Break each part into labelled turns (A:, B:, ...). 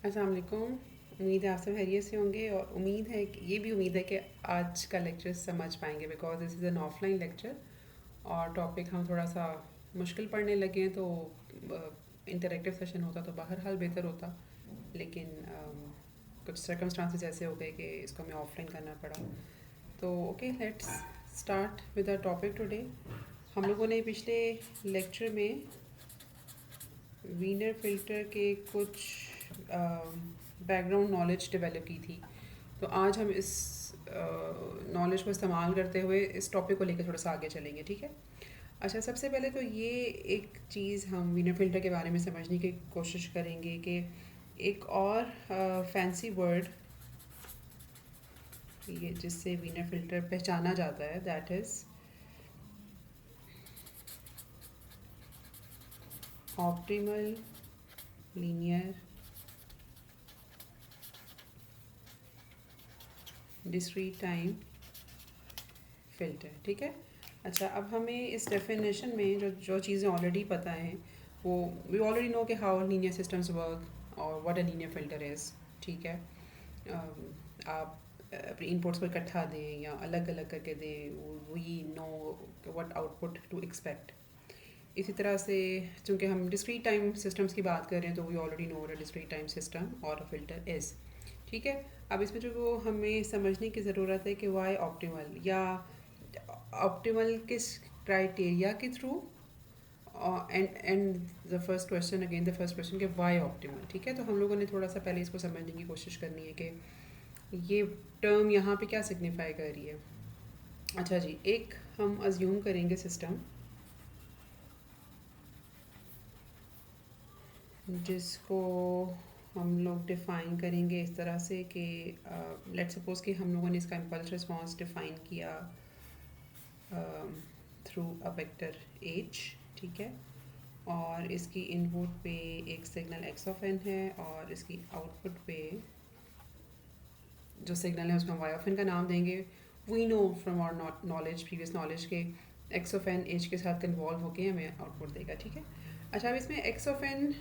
A: अस्सलाम वालेकुम। उम्मीद है आप सब खैरियत से होंगे और ये भी उम्मीद है कि आज का लेक्चर समझ पाएंगे because this is an offline lecture और टॉपिक हम थोड़ा सा मुश्किल पढ़ने लगे हैं तो इंटरेक्टिव सेशन होता तो बहरहाल बेहतर होता लेकिन कुछ सर्कमस्टांसेस ऐसे हो गए कि इसको हमें ऑफलाइन करना पड़ा। तो okay, let's start with our topic today. हम लोगों ने पिछले लेक्चर में वीनर फ़िल्टर के कुछ बैकग्राउंड नॉलेज डेवलप की थी। तो आज हम इस नॉलेज को इस्तेमाल करते हुए इस टॉपिक को लेकर थोड़ा सा आगे चलेंगे, ठीक है। अच्छा, सबसे पहले तो ये एक चीज़ हम वीनर फ़िल्टर के बारे में समझने की कोशिश करेंगे कि एक और फैंसी वर्ड ये जिससे वीनर फ़िल्टर पहचाना जाता है, that is optimal linear discrete time filter, ठीक है। अच्छा, अब हमें इस डेफिनेशन में जो जो चीज़ें ऑलरेडी पता हैं वो वी ऑलरेडी नो कि हाउ लीनियर सिस्टम्स वर्क और what a linear filter is, ठीक है। आप अपने इनपुट्स को इकट्ठा दें या अलग अलग करके दें, we know what output to expect. इसी तरह से चूँकि हम डिस्क्रीट टाइम सिस्टम्स की बात कर रहे हैं तो we already know what a discrete time system और अ फ़िल्टर इज़, ठीक है। अब इसमें जो वो हमें समझने की ज़रूरत है कि वाई ऑप्टिमल या ऑप्टिमल किस क्राइटेरिया के through and the first question again the first question के वाई ऑप्टिमल, ठीक है। तो हम लोगों ने थोड़ा सा पहले इसको समझने की कोशिश करनी है कि ये टर्म यहाँ पे क्या सिग्निफाई कर रही है। अच्छा जी, एक हम अज्यूम करेंगे सिस्टम जिसको हम लोग डिफ़ाइन करेंगे इस तरह से कि लेट्स सपोज कि हम लोगों ने इसका इम्पल्स रिस्पॉन्स डिफ़ाइन किया थ्रू अ वेक्टर एच, ठीक है। और इसकी इनपुट पे एक सिग्नल एक्स ऑफ एन है और इसकी आउटपुट पे जो सिग्नल है उसमें वाई ऑफ एन का नाम देंगे। We know from our knowledge, previous knowledge के एक्स ऑफ एन एच के साथ कन्वॉल्व होके हमें आउटपुट देगा, ठीक है। अच्छा, अब इसमें एक्स ऑफ एन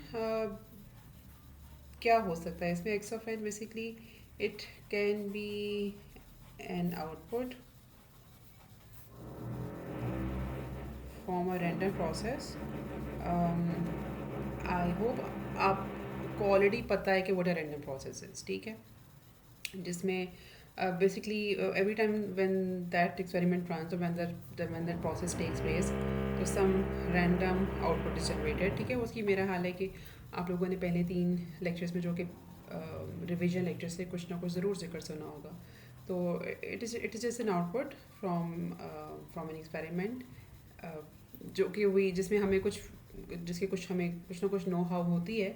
A: क्या हो सकता है? इसमें x of n basically it can be an output from a random process. I hope आपको ऑलरेडी पता है कि what a random process is, ठीक है। जिसमें basically every time when that experiment runs or when that process takes place तो some random output is generated, ठीक है। उसकी मेरा हाल है कि आप लोगों ने पहले 3 लेक्चर्स में जो कि रिवीजन लेक्चर से कुछ ना कुछ ज़रूर जिक्र सुना होगा। तो it is just an output from an experiment जो कि वही जिसमें हमें कुछ जिसके कुछ हमें कुछ ना कुछ नो हाउ होती है,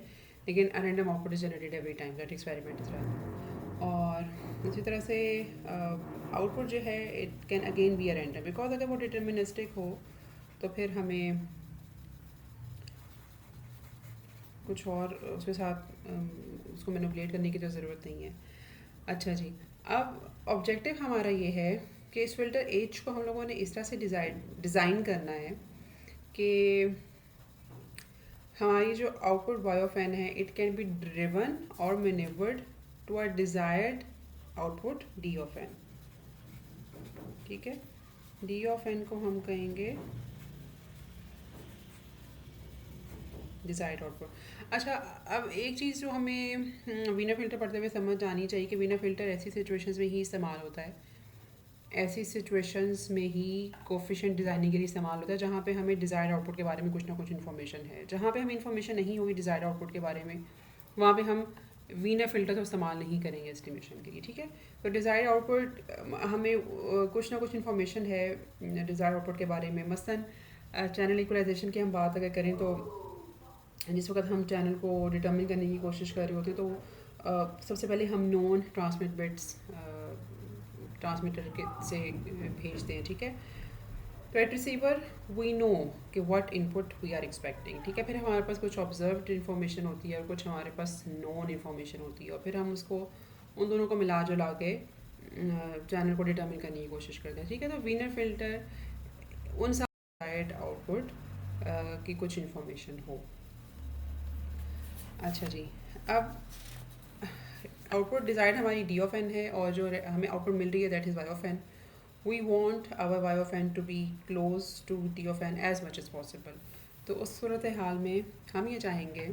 A: लेकिन a random output is generated every time that experiment is run. और इसी तरह से आउटपुट जो है it can again be a random because अगर वो डिटर्मिनिस्टिक हो तो फिर हमें कुछ और उसके साथ उसको मैनिपुलेट करने की तो ज़रूरत नहीं है। अच्छा जी, अब ऑब्जेक्टिव हमारा ये है कि इस फिल्टर एच को हम लोगों ने इस तरह से डिज़ाइन करना है कि हमारी जो आउटपुट वाई ऑफ एन है इट कैन बी ड्रिवन और manoeuvred to a desired output d of n, ठीक है। डी ऑफ एन को हम कहेंगे डिज़ायर्ड आउटपुट। अच्छा, अब एक चीज़ जो हमें वीनर फ़िल्टर पढ़ते हुए समझ आनी चाहिए कि वीनर फ़िल्टर ऐसी सिचुएशंस में ही इस्तेमाल होता है, ऐसी सिचुएशंस में ही कोफिशिएंट डिज़ाइनिंग के लिए इस्तेमाल होता है जहाँ पे हमें डिज़ायर्ड आउटपुट के बारे में कुछ ना कुछ इन्फॉर्मेशन है। जहाँ पे हमें इन्फॉर्मेशन नहीं होगी डिज़ायर्ड आउटपुट के बारे में वहाँ पे हम वीनर फ़िल्टर तो इस्तेमाल नहीं करेंगे एस्टिमेशन के लिए, ठीक है। तो डिज़ायर्ड आउटपुट हमें कुछ ना कुछ इन्फॉर्मेशन है डिज़ायर्ड आउटपुट के बारे में। मसलन चैनल इक्वलाइजेशन की हम बात अगर करें तो जिस वक्त हम चैनल को डिटर्मिन करने की कोशिश कर रहे होते हैं तो सबसे पहले हम नॉन ट्रांसमिट बिट्स ट्रांसमीटर के से भेजते हैं, ठीक है। तो एट रिसीवर वी नो कि what input we are expecting, ठीक है। फिर हमारे पास कुछ ऑब्जर्व्ड इन्फॉर्मेशन होती है और कुछ हमारे पास नॉन इन्फॉर्मेशन होती है और फिर हम उसको उन दोनों को मिला जुला के चैनल को डिटर्मिन करने की कोशिश करते हैं, ठीक है। तो वीनर फिल्टर उन साइड आउटपुट की कुछ इन्फॉर्मेशन हो। अच्छा जी, अब आउटपुट डिजायर्ड हमारी डी ऑफ एन है और जो हमें आउटपुट मिल रही है that is y of n. We want our y of n to be close to d of n as much as possible. तो उस सूरत हाल में हम ये चाहेंगे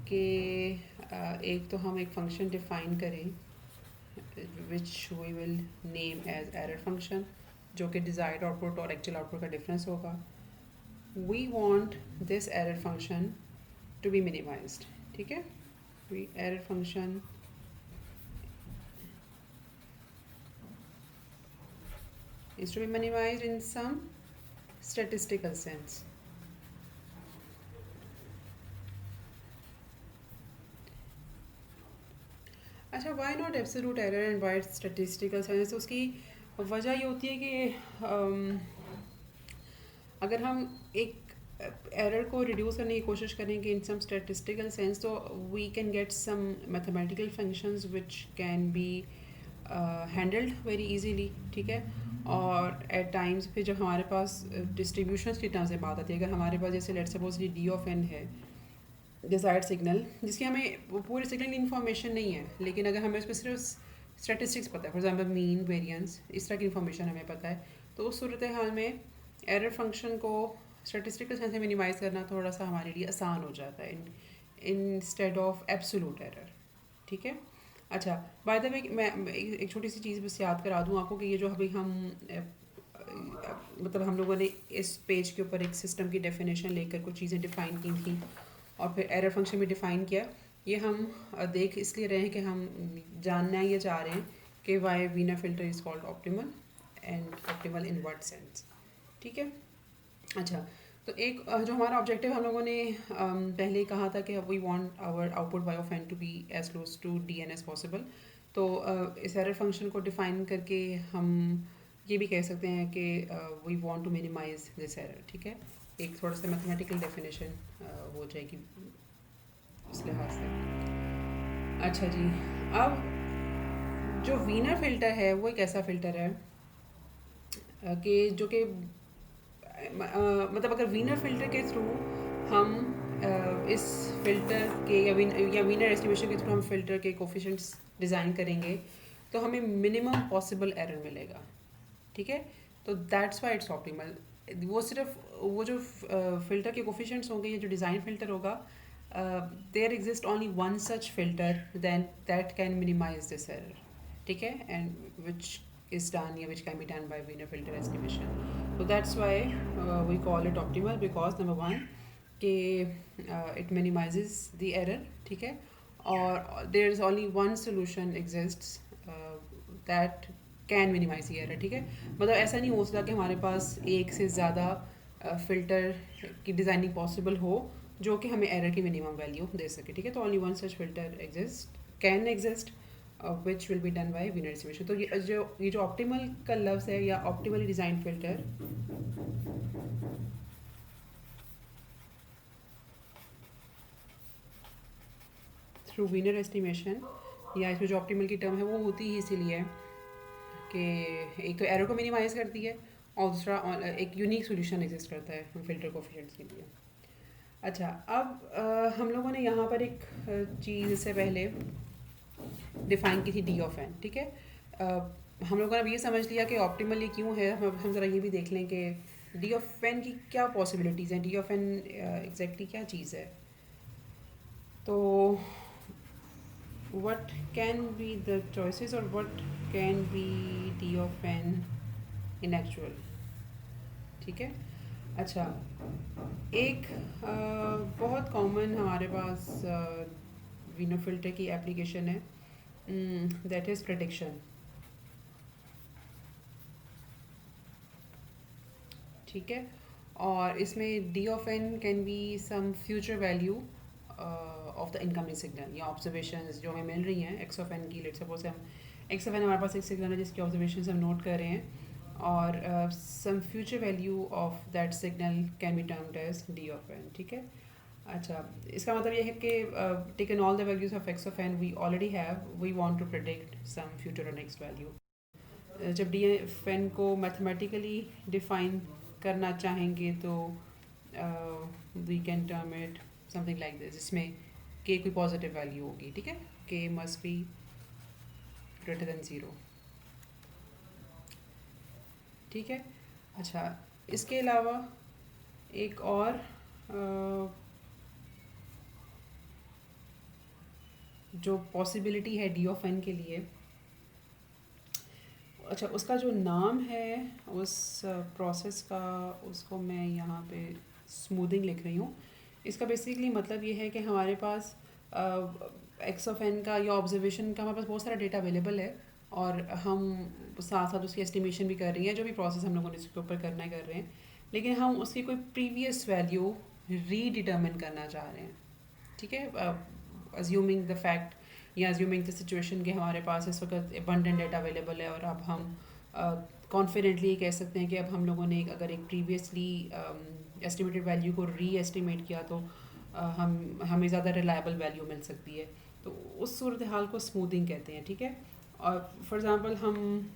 A: कि एक तो हम एक फंक्शन डिफाइन करें which we will name as error function, जो कि डिज़ायर्ड आउटपुट और एक्चुअल आउटपुट का डिफरेंस होगा. We want this error function to be minimized. ठीक है, we error function is to be minimized in some statistical sense. अच्छा, why not absolute error and why statistical sense? उसकी वजह ये होती है कि अगर हम एक एरर को रिड्यूस करने की कोशिश करेंगे इन सम स्टेटिस्टिकल सेंस, तो we can get some mathematical functions which can be handled very easily. ठीक है, और एट टाइम्स फिर जब हमारे पास डिस्ट्रीब्यूशंस की टर्म्स से बात आती है, अगर हमारे पास जैसे let's suppose d of n है, डिज़ायर्ड सिग्नल, जिसकी हमें पूरे सिग्नल की इन्फॉर्मेशन नहीं है, लेकिन अगर हमें उसमें सिर्फ स्टेटिस्टिक्स पता है, फॉर एग्जांपल मीन, वेरिएंस, इस तरह की इन्फॉर्मेशन हमें पता है, तो उस सूरत हाल में एरर फंक्शन को स्टेटिस्टिकल सेंस में मिनिमाइज़ करना थोड़ा सा हमारे लिए आसान हो जाता है इंस्टेड ऑफ एब्सोल्यूट एरर. ठीक है. अच्छा, बाय द वे मैं एक छोटी सी चीज़ बस याद करा दूँ आपको कि ये जो अभी हम मतलब हम लोगों ने इस पेज के ऊपर एक सिस्टम की डेफिनेशन लेकर कुछ चीज़ें डिफ़ाइन की थी और फिर एरर फंक्शन भी डिफ़ाइन किया. ये हम देख इसलिए रहे हैं कि हम जानना ये चाह रहे हैं कि why Wiener filter is called optimal and optimal in what sense. ठीक है. अच्छा, तो एक जो हमारा ऑब्जेक्टिव हम लोगों ने पहले ही कहा था कि we want our output y of n to be as close to d n as possible. तो इस एरर फंक्शन को डिफ़ाइन करके हम ये भी कह सकते हैं कि we want to minimize this error. ठीक है, एक थोड़ा सा मैथमेटिकल डेफिनेशन हो जाएगी इस लिहाज से. अच्छा जी, अब जो वीनर फ़िल्टर है वो एक ऐसा फ़िल्टर है कि जो कि मतलब अगर वीनर फ़िल्टर के थ्रू हम इस फ़िल्टर के या वीनर एस्टिमेशन के थ्रू हम फ़िल्टर के कोफिशिएंट्स डिज़ाइन करेंगे तो हमें मिनिमम पॉसिबल एरर मिलेगा. ठीक है, तो दैट्स वाई इट्स ऑप्टिमल. वो सिर्फ वो जो फ़िल्टर के कोफिशिएंट्स होंगे, ये जो डिज़ाइन फ़िल्टर होगा, there exist only one such filter then that can minimize this error. ठीक है, and which is done, yeah, which can be done by Wiener filter estimation. So that's why we call it optimal, because number one कि it minimizes the error. ठीक है, और there is only one solution exists that can minimize the error. ठीक है, मतलब ऐसा नहीं हो सकता कि हमारे पास एक से ज़्यादा फ़िल्टर की डिज़ाइनिंग पॉसिबल हो जो कि हमें एरर की मिनिमम वैल्यू दे सके. ठीक है, तो only one such filter can exist which will be done by Wiener estimation. तो ये जो ऑप्टिमल का लफ्ज़ है या optimally design filter, through Wiener estimation, या इसमें जो ऑप्टिमल की टर्म है वो होती ही इसीलिए कि एक तो एरर को मिनिमाइज़ करती है और दूसरा एक यूनिक सोल्यूशन एग्जिस्ट करता है हम फिल्टर कोफिशिएंट्स के लिए. अच्छा, अब हम लोगों ने यहाँ पर एक चीज़ से पहले डिफ़ाइन की थी डी ऑफ एन. ठीक है, हम लोगों ने अब ये समझ लिया कि ऑप्टिमल ये क्यों है. हम ज़रा ये भी देख लें कि डी ऑफ एन की क्या पॉसिबिलिटीज़ हैं, डी ऑफ एन एग्जैक्टली क्या चीज़ है. तो what can be the choices और what can be d of n in actual. ठीक है. अच्छा, एक बहुत कॉमन हमारे पास वीनर फिल्टर की एप्लीकेशन है, दैट इज़ प्रेडिक्शन. ठीक है, और इसमें d of n can be some future value of the incoming signal या ऑब्जर्वेशंस जो हमें मिल रही हैं एक्स ऑफ एन की. लेट्स सपोज हम एक्स ऑफ एन हमारे पास एक सिग्नल है जिसकी ऑब्जर्वेशंस हम नोट कर रहे हैं, और some future value of that signal can be termed as d of n. ठीक है. अच्छा, इसका मतलब ये है कि taken all the values of x of n we already have, we want to predict some future और नेक्स्ट वैल्यू. जब डी एफ एन को मैथमेटिकली डिफाइन करना चाहेंगे तो we can term it something like this, जिसमें k कोई positive value होगी, ठीक है, के must be greater than zero, ठीक है। अच्छा, इसके अलावा एक और जो पॉसिबिलिटी है डी ऑफ एन के लिए, अच्छा उसका जो नाम है उस प्रोसेस का, उसको मैं यहाँ पे स्मूदिंग लिख रही हूँ। इसका बेसिकली मतलब ये है कि हमारे पास एक्स ऑफ एन का या ऑब्जर्वेशन का हमारे पास बहुत सारा डेटा अवेलेबल है, और हम साथ साथ उसकी एस्टिमेशन भी कर रही हैं, जो भी प्रोसेस हम लोगों ने इसके ऊपर करना है कर रहे हैं, लेकिन हम उसकी कोई प्रीवियस वैल्यू रीडिटर्मिन करना चाह रहे हैं, ठीक है। अज्यूमिंग द फैक्ट या अज्यूमिंग द सिचुएशन कि हमारे पास इस वक्त अबंडेंट डेटा अवेलेबल है, और अब हम कॉन्फिडेंटली कह सकते हैं कि अब हम लोगों ने अगर एक प्रीवियसली एस्टिमेटेड वैल्यू को री एस्टिमेट किया तो हम हमें ज़्यादा रिलायबल वैल्यू मिल सकती है। तो उस सूरत हाल को स्मूदिंग कहते हैं, ठीक है। और फॉर एग्ज़ाम्पल हम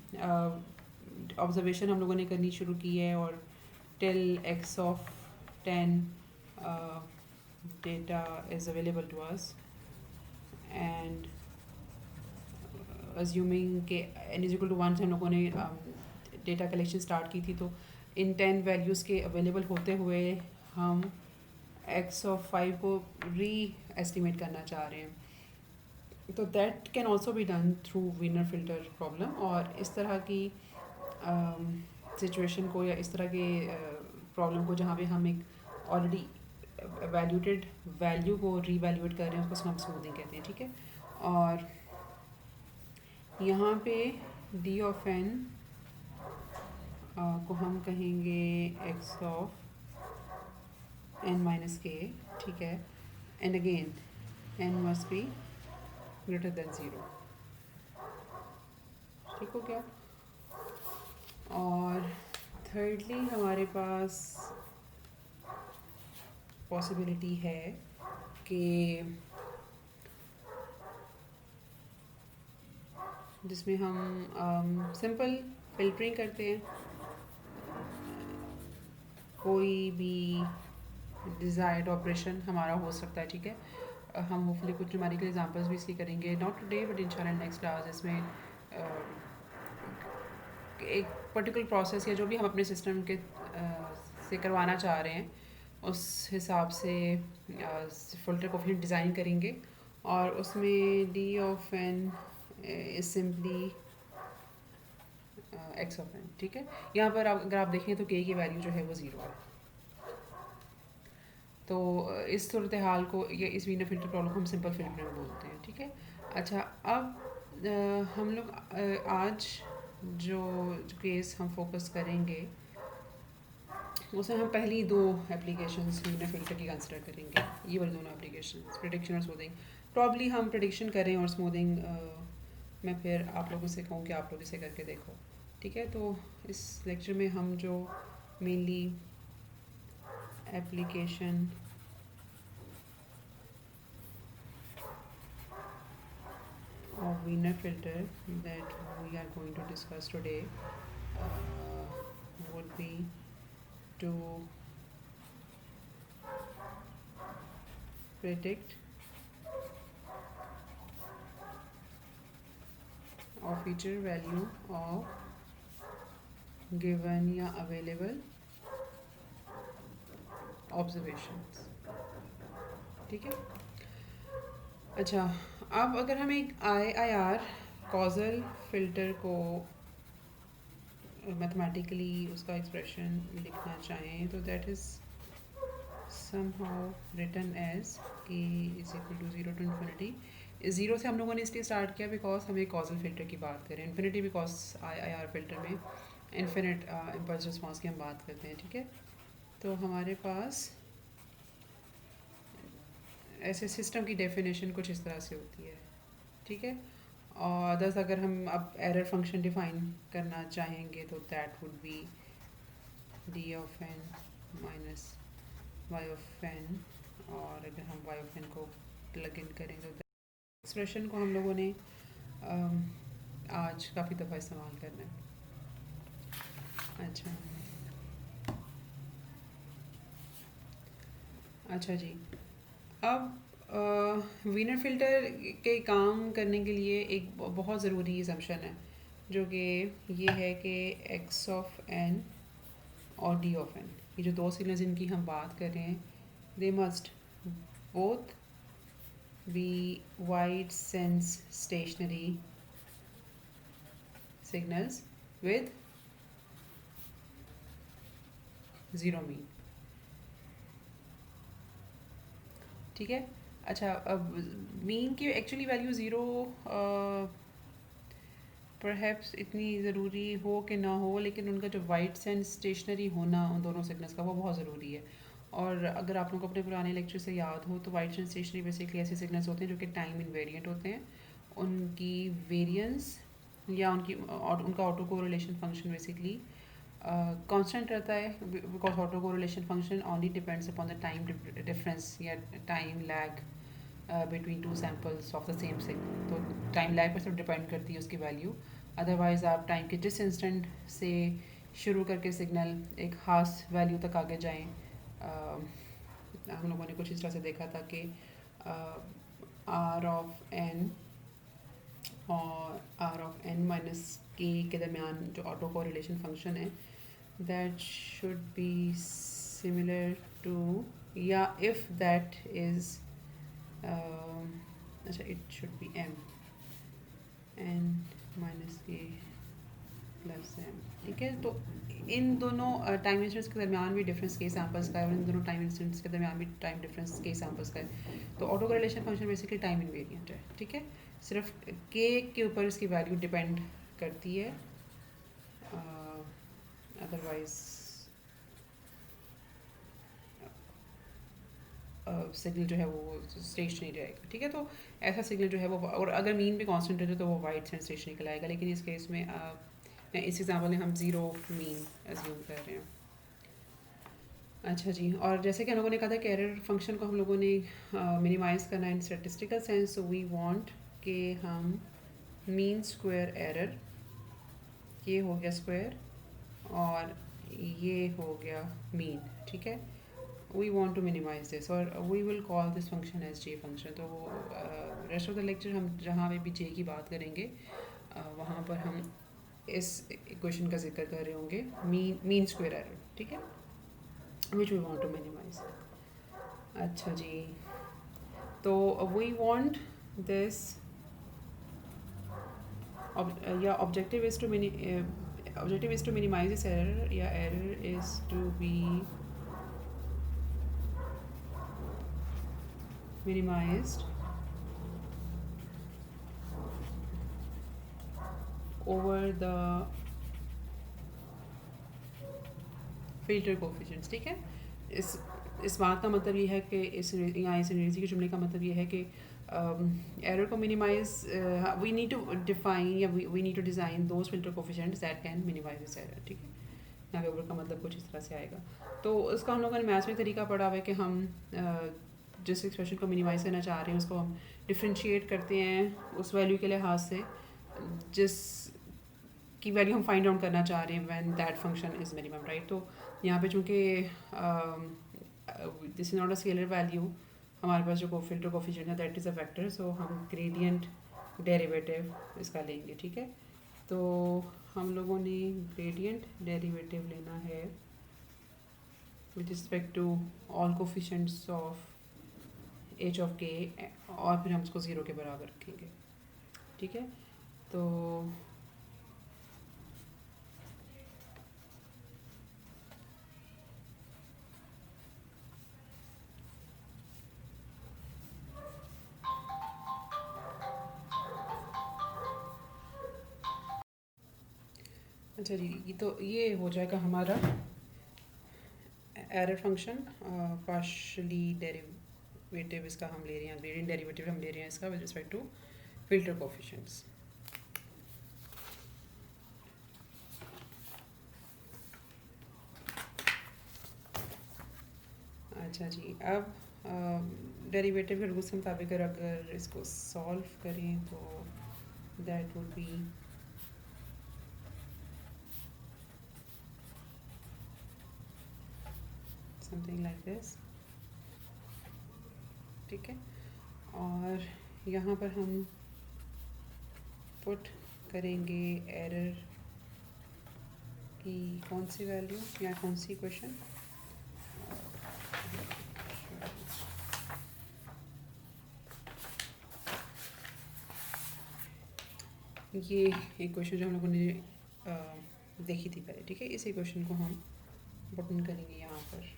A: ऑब्जर्वेशन हम लोगों ने करनी शुरू की है, और till x of 10 data is available to us, and assuming कि n is equal to 1 से हम लोगों ने डेटा कलेक्शन स्टार्ट की थी, तो इन 10 वैल्यूज़ के अवेलेबल होते हुए हम x ऑफ 5 को री एस्टिमेट करना चाह रहे हैं। तो that can also be done through winner filter problem, और इस तरह की सिचुएशन को या इस तरह के प्रॉब्लम को जहाँ पे हम एक ऑलरेडी वैल्यूटेड वैल्यू को रीवैल्यूएट कर रहे हैं, उसको हम स्मूथिंग कहते हैं, ठीक है। और यहाँ पे डी ऑफ एन को हम कहेंगे x of n minus k, ठीक है, and again n must be greater than zero, ठीक हो गया। और थर्डली हमारे पास पॉसिबिलिटी है कि जिसमें हम सिंपल फिल्टरिंग करते हैं, कोई भी डिज़ायर्ड ऑपरेशन हमारा हो सकता है, ठीक है। हम होपफुली कुछ न्यूमेरिकल एग्जांपल्स भी इसकी करेंगे, नॉट टुडे बट इंशाल्लाह नेक्स्ट क्लास, जिसमें एक पर्टिकुलर प्रोसेस या जो भी हम अपने सिस्टम के से करवाना चाह रहे हैं उस हिसाब से फ़िल्टर कोफिशिएंट डिज़ाइन करेंगे, और उसमें d of n is simply x of n, ठीक है। यहाँ पर अगर आप देखें तो के की वैल्यू जो है वो ज़ीरो है। तो इस सूरत हाल को या इस वीनर फिल्टर प्रॉब्लम को हम सिंपल फिल्टरिंग बोलते हैं, ठीक है। अच्छा, अब हम लोग आज जो केस हम फोकस करेंगे उसमें हम पहली दो एप्लीकेशंस वीनर फिल्टर की कंसिडर करेंगे, ये वाली दोनों एप्लीकेशन, प्रेडिक्शन और स्मूथिंग। प्रॉब्ली हम प्रेडिक्शन करें और स्मूथिंग मैं फिर आप लोगों से कहूँ कि आप लोग इसे करके देखो, ठीक है। तो इस लेक्चर में हम जो mainly application of Wiener filter that we are going to discuss today would be to predict or feature value of given या available observations, ठीक है। अच्छा, अब अगर हम एक IIR कॉजल फिल्टर को मैथमेटिकली उसका एक्सप्रेशन लिखना चाहें तो that is somehow written as k is equal to 0 to infinity। इस ज़ीरो से हम लोगों ने इसलिए स्टार्ट किया बिकॉज हमें कॉजल फिल्टर की बात करें, इन्फिनिटी बिकॉज IIR फिल्टर में इन्फिनिट इम्पल्स रिस्पॉन्स की हम बात करते हैं, ठीक है। तो हमारे पास ऐसे सिस्टम की डेफिनेशन कुछ इस तरह से होती है, ठीक है। और दस अगर हम अब एरर फंक्शन डिफाइन करना चाहेंगे तो that would be d of n minus y of N, और अगर हम वाई ऑफ एन को प्लग इन करें तो एक्सप्रेशन को हम लोगों ने आज काफ़ी दफ़ा इस्तेमाल करना है। अच्छा जी, अब वीनर फिल्टर के काम करने के लिए एक बहुत ज़रूरी असम्पशन है, जो कि ये है कि एक्स ऑफ एन और डी ऑफ एन, ये जो दो सिग्नल्स जिनकी हम बात कर रहे हैं, they must both be wide sense stationary signals with zero mean. ठीक है। अच्छा, अब मीन की एक्चुअली वैल्यू ज़ीरो परहैप्स इतनी ज़रूरी हो कि ना हो, लेकिन उनका जो वाइड सेंस स्टेशनरी होना उन दोनों सिग्नल्स का वो बहुत ज़रूरी है। और अगर आप लोगों को अपने पुराने लेक्चर से याद हो तो वाइड सेंस स्टेशनरी बेसिकली ऐसे सिग्नल्स होते हैं जो कि टाइम इनवेरिएंट होते हैं। उनकी वेरिएंस या उनका auto correlation function basically constant रहता है, because auto correlation function only depends upon the time difference या time lag between two samples of the same signal. तो टाइम लैग पर सिर्फ डिपेंड करती है उसकी वैल्यू। अदरवाइज़ आप टाइम के जिस इंस्टेंट से शुरू करके सिग्नल एक खास वैल्यू तक आगे जाएं, हम लोगों ने कुछ इस तरह से देखा था कि आर ऑफ एन और r of n minus k दरमियान जो ऑटो कोरिलेशन फंक्शन है, that should be similar to, या इफ़ दैट इज़ अच्छा, it should be m n minus k plus m. ठीक है, तो इन दोनों टाइम इंस्टेंट्स के दरमियान भी डिफरेंस के सैम्पल्स का है और इन दोनों टाइम इंस्टेंट्स के दरमियान भी टाइम डिफरेंस के सैम्पल्स का है। तो auto correlation function basically time invariant है। ठीक है, सिर्फ के ऊपर इसकी वैल्यू डिपेंड करती है, अदरवाइज सिग्नल जो है वो स्टेशनरी रहेगा। ठीक है, तो ऐसा सिग्नल जो है वो, और अगर मीन भी कांस्टेंट है तो वो वाइड सेंस स्टेशनरी कहलाएगा, लेकिन इस केस में इस एग्जाम्पल में हम ज़ीरो मीन एज्यूम कर रहे हैं। अच्छा जी, और जैसे कि हम लोगों ने कहा था कि एरर फंक्शन को हम लोगों ने मिनिमाइज़ करना है in statistical sense, so we want कि हम मीन स्क्वायर एरर, ये हो गया स्क्वायर और ये हो गया मीन। ठीक है, we want to minimize this or we will call this function as j function। तो रेस्ट ऑफ द लेक्चर हम जहाँ पे भी j की बात करेंगे वहाँ पर हम इस इक्वेशन का जिक्र कर रहे होंगे, मीन स्क्वायर एरर। ठीक है, which we want to minimize. अच्छा जी, तो वी वांट दिस, या objective is to minimize this error, या error is to be minimized over the filter coefficients। ठीक है, इस बात का मतलब ये है कि इस अंग्रेजी के जुमले का मतलब ये है कि एरर को minimize, we need to define या we need to design those filter coefficients that can minimize this error. ठीक है, यहाँ पे ऊपर का मतलब कुछ इस तरह से आएगा। तो उसका हम लोगों ने मैथ्स में तरीका पढ़ा हुआ है कि हम जिस एक्सप्रेशन को मिनिमाइज़ करना चाह रहे हैं उसको हम डिफ्रेंशिएट करते हैं उस वैल्यू के लिहाज से जिस की वैल्यू हम फाइंड आउट करना चाह रहे हैं when that function is minimum, right. तो यहाँ पे चूँकि this is not a scalar value, हमारे पास जो फिल्टर कोफिशिएंट है दैट इज़ अ वेक्टर, सो हम ग्रेडियंट डेरिवेटिव इसका लेंगे। ठीक है, तो हम लोगों ने ग्रेडियंट डेरिवेटिव लेना है with respect to all coefficients of h of k, और फिर हम उसको ज़ीरो के बराबर रखेंगे। ठीक है, तो अच्छा जी, तो ये हो जाएगा हमारा एरर फंक्शन, पार्शली डेरिवेटिव इसका हम ले रहे हैं, ग्रेडियंट डेरिवेटिव हम ले रहे हैं इसका with respect to filter coefficients. अच्छा जी, अब डेरिवेटिव के रूल्स के मुताबिक अगर इसको सॉल्व करें तो that would be something like this. ठीक है, और यहाँ पर हम पुट करेंगे एरर की कौन सी वैल्यू या कौन सी क्वेश्चन, ये एक क्वेश्चन जो हम लोगों ने देखी थी पहले, ठीक है। इसी क्वेश्चन को हम बटन करेंगे यहाँ पर।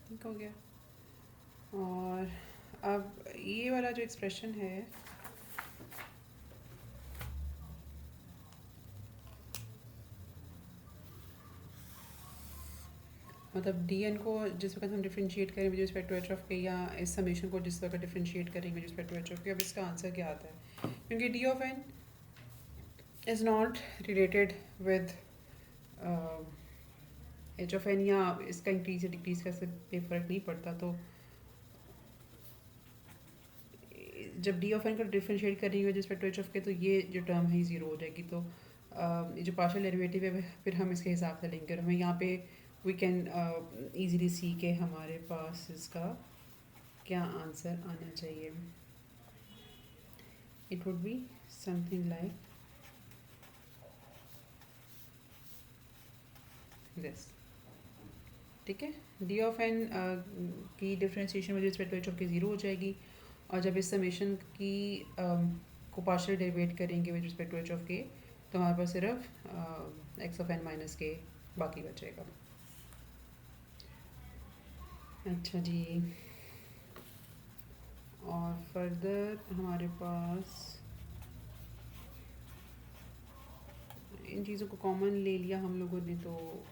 A: ठीक हो गया। और अब ये वाला जो एक्सप्रेशन है, मतलब डी एन को जिस वक्त हम डिफ्रेंशिएट करें with respect to h of k, या इस समेशन को जिस वक्त डिफ्रेंशिएट करेंगे with respect to h of k, अब इसका आंसर क्या आता है? क्योंकि d of n is not related with h of n, या इसका इंक्रीज या डिक्रीज का इससे फ़र्क नहीं पड़ता। तो जब डी ऑफ एन को डिफ्रेंशिएट करेंगे with respect to h of k, तो ये जो टर्म है ज़ीरो हो जाएगी। तो ये जो पार्शियल डेरिवेटिव है फिर हम इसके हिसाब से लेंगे, और हमें यहाँ पे वी कैन ईज़िली सी के हमारे पास इसका क्या आंसर आना चाहिए। It would be something like this, ठीक है। डी ऑफ एन की differentiation with respect to h of k zero हो जाएगी, और जब इस समेशन की को पार्शियल डेरिवेट करेंगे with respect to h of k, तो हमारे पास सिर्फ एक्स ऑफ एन माइनस के बाकी बचेगा। अच्छा जी, और फर्दर हमारे पास इन चीज़ों को कॉमन ले लिया हम लोगों ने, तो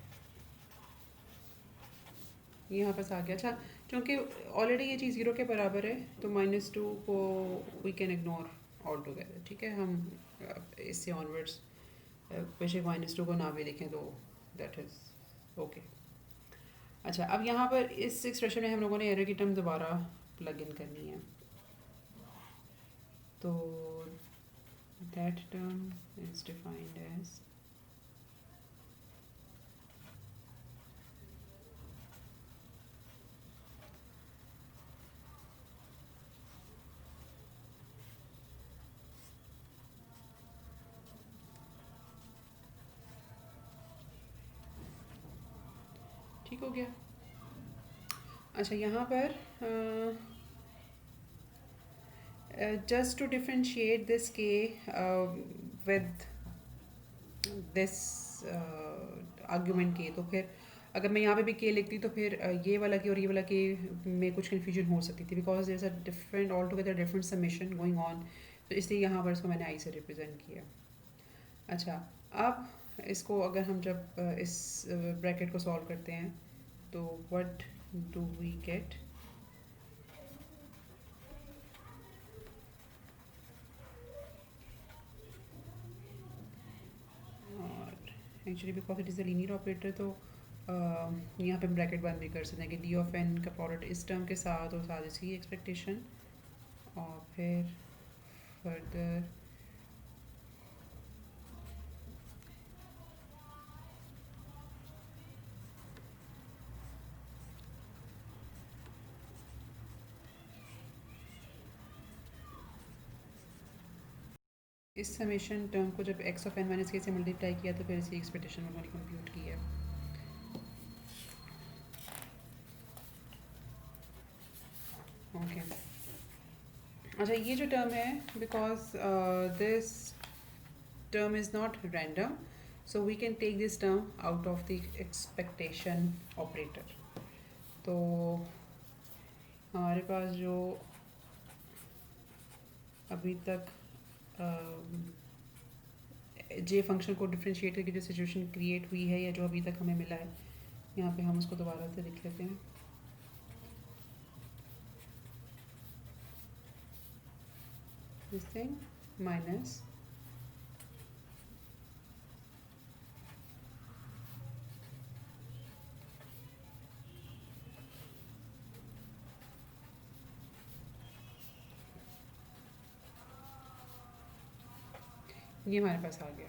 A: यहाँ पास आ गया। अच्छा, क्योंकि ऑलरेडी ये चीज़ ज़ीरो के बराबर है, तो -2 को we can ignore all together, ठीक है। हम इससे ऑनवर्ड्स बेशक -2 को ना भी लिखें तो दैट इज़ ओके। अच्छा, अब यहाँ पर इस एक्सप्रेशन में हम लोगों ने एरर की टर्म दोबारा प्लग इन करनी है, तो that term is defined as ठीक हो गया। अच्छा, यहाँ पर just to differentiate this k with this argument k, तो फिर अगर मैं यहाँ पे भी k लिखती तो फिर ये वाला k और ये वाला k में कुछ कन्फ्यूजन हो सकती थी, because there is a different all together different summation going on, तो इसलिए यहाँ पर इसको मैंने आई से रिप्रेजेंट किया। अच्छा, अब इसको अगर हम जब इस ब्रैकेट को सॉल्व करते हैं, तो what do we get? Actually because it is a linear operator, तो यहाँ पे हम ब्रैकेट बंद भी कर सकते हैं कि डी ऑफ एन का प्रोडक्ट इस टर्म के साथ और साथ इसकी एक्सपेक्टेशन, और फिर फर्दर इस समेशन टर्म को जब एक्स ऑफ एन माइनस के से मल्टीप्लाई किया, तो फिर इसकी एक्सपेक्टेशन मैंने कंप्यूट की है। ओके, अच्छा, ये जो टर्म है, because this term is not random, so we can take this term out of the expectation operator। तो हमारे पास जो अभी तक जे फंक्शन को डिफ्रेंशिएट करके जो सिचुएशन क्रिएट हुई है, या जो अभी तक हमें मिला है, यहाँ पे हम उसको दोबारा से लिख लेते हैं। दिस थिंग माइनस ये हमारे पास आ गया।